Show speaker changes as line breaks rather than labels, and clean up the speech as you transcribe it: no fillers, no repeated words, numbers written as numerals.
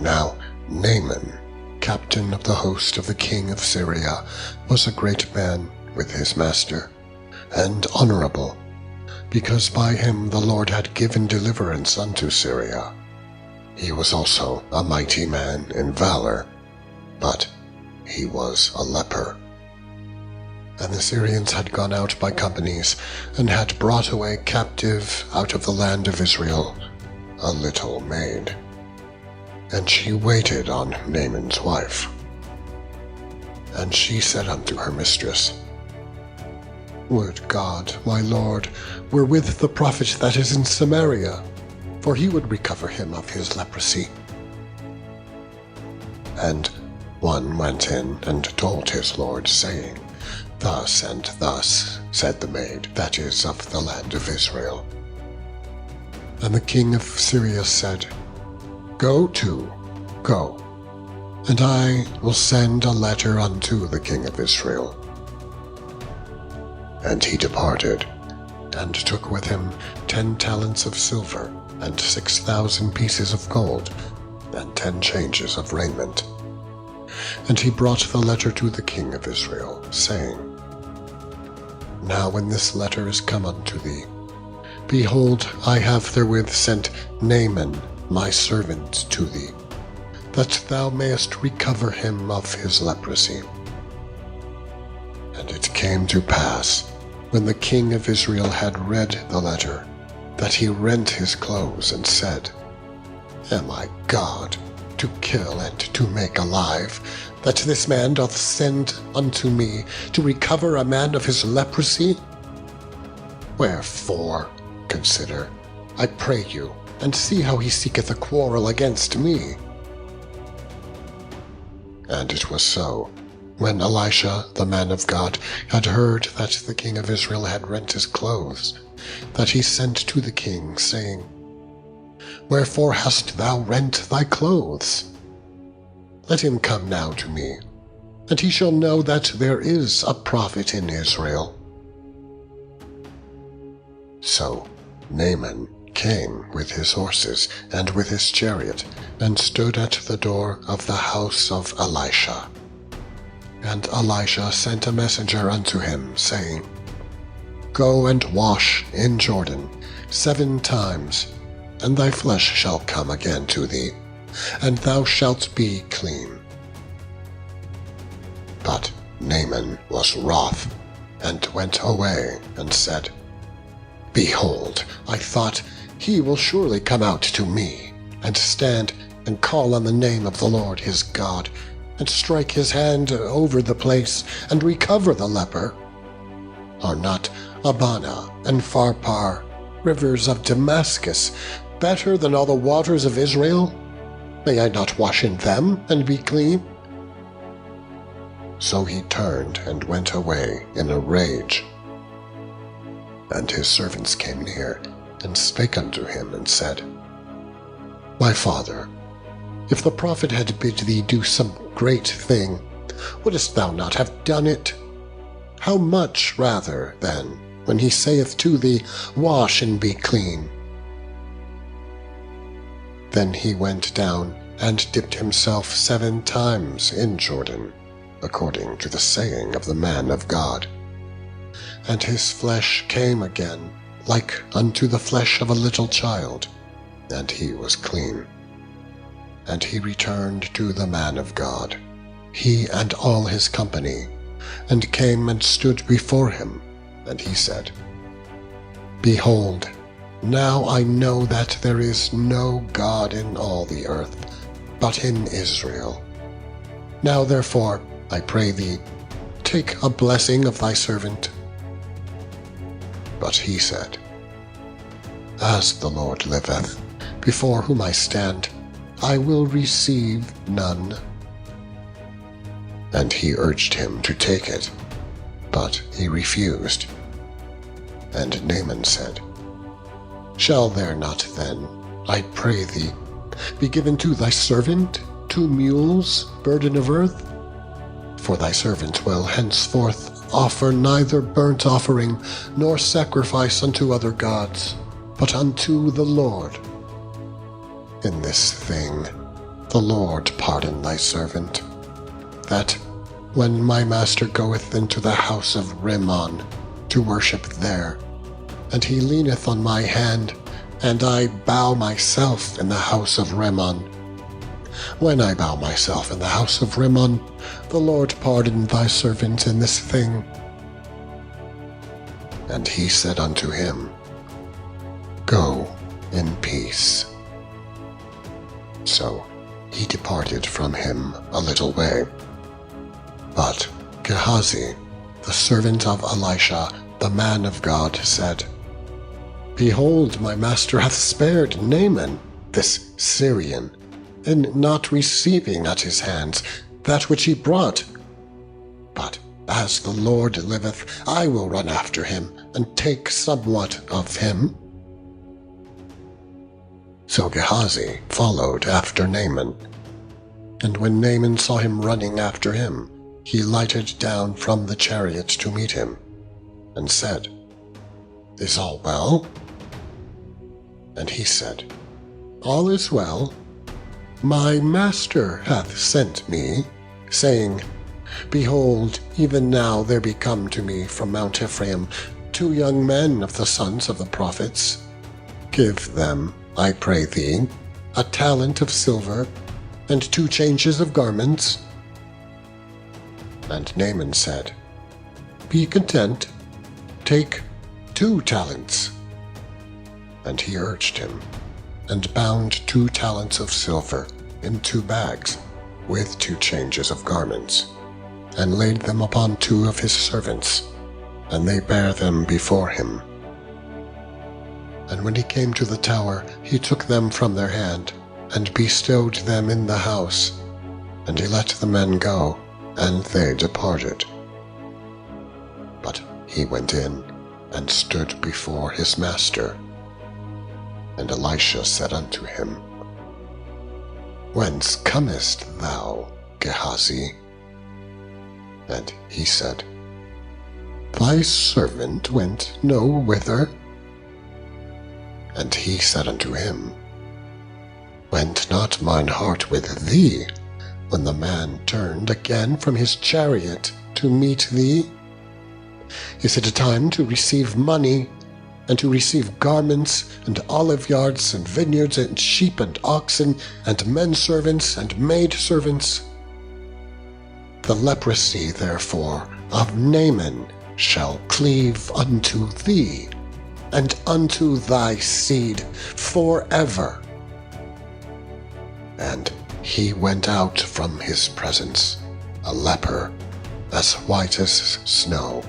Now Naaman, captain of the host of the king of Syria, was a great man with his master, and honorable, because by him the Lord had given deliverance unto Syria. He was also a mighty man in valor, but he was a leper. And the Syrians had gone out by companies, and had brought away captive out of the land of Israel a little maid. And she waited on Naaman's wife. And she said unto her mistress, Would God, my lord, were with the prophet that is in Samaria, for he would recover him of his leprosy. And one went in and told his lord, saying, Thus and thus said the maid that is of the land of Israel. And the king of Syria said, Go, and I will send a letter unto the king of Israel. And he departed, and took with him 10 talents of silver, and 6,000 pieces of gold, and 10 changes of raiment. And he brought the letter to the king of Israel, saying, Now when this letter is come unto thee, behold, I have therewith sent Naaman my servant to thee, that thou mayest recover him of his leprosy. And it came to pass, when the king of Israel had read the letter, that he rent his clothes, and said, Am I God, to kill and to make alive, that this man doth send unto me to recover a man of his leprosy? Wherefore, consider, I pray you, and see how he seeketh a quarrel against me. And it was so, when Elisha the man of God had heard that the king of Israel had rent his clothes, that he sent to the king, saying, Wherefore hast thou rent thy clothes? Let him come now to me, and he shall know that there is a prophet in Israel. So Naaman came with his horses and with his chariot, and stood at the door of the house of Elisha. And Elisha sent a messenger unto him, saying, Go and wash in Jordan 7 times, and thy flesh shall come again to thee, and thou shalt be clean. But Naaman was wroth, and went away, and said, Behold, I thought, he will surely come out to me, and stand and call on the name of the Lord his God, and strike his hand over the place, and recover the leper. Are not Abana and Pharpar, rivers of Damascus, better than all the waters of Israel? May I not wash in them, and be clean? So he turned and went away in a rage. And his servants came near, and spake unto him, and said, My father, if the prophet had bid thee do some great thing, wouldest thou not have done it? How much rather, then, when he saith to thee, Wash and be clean? Then he went down, and dipped himself 7 times in Jordan, according to the saying of the man of God. And his flesh came again, like unto the flesh of a little child, and he was clean. And he returned to the man of God, he and all his company, and came and stood before him. And he said, Behold, now I know that there is no God in all the earth, but in Israel. Now therefore, I pray thee, take a blessing of thy servant. But he said, As the Lord liveth, before whom I stand, I will receive none. And he urged him to take it, but he refused. And Naaman said, Shall there not then, I pray thee, be given to thy servant 2 mules, burden of earth? For thy servant will henceforth offer neither burnt offering nor sacrifice unto other gods, but unto the Lord. In this thing the Lord pardon thy servant, that when my master goeth into the house of Rimmon to worship there, and he leaneth on my hand, and I bow myself in the house of Rimmon. When I bow myself in the house of Rimmon, the Lord pardon thy servant in this thing. And he said unto him, Go in peace. So he departed from him a little way. But Gehazi, the servant of Elisha, the man of God, said, Behold, my master hath spared Naaman, this Syrian, in not receiving at his hands that which he brought. But as the Lord liveth, I will run after him, and take somewhat of him. So Gehazi followed after Naaman. And when Naaman saw him running after him, he lighted down from the chariot to meet him, and said, Is all well? And he said, All is well. My master hath sent me, saying, Behold, even now there be come to me from Mount Ephraim 2 young men of the sons of the prophets. Give them, I pray thee, a talent of silver, and 2 changes of garments. And Naaman said, Be content, take 2 talents. And he urged him, and bound 2 talents of silver in 2 bags, with 2 changes of garments, and laid them upon 2 of his servants, and they bare them before him. And when he came to the tower, he took them from their hand, and bestowed them in the house, and he let the men go, and they departed. But he went in, and stood before his master. And Elisha said unto him, Whence comest thou, Gehazi? And he said, Thy servant went no whither. And he said unto him, Went not mine heart with thee, when the man turned again from his chariot to meet thee? Is it a time to receive money, and to receive garments, and oliveyards, and vineyards, and sheep, and oxen, and men servants, and maid servants? The leprosy, therefore, of Naaman shall cleave unto thee, and unto thy seed forever. And he went out from his presence, a leper, as white as snow.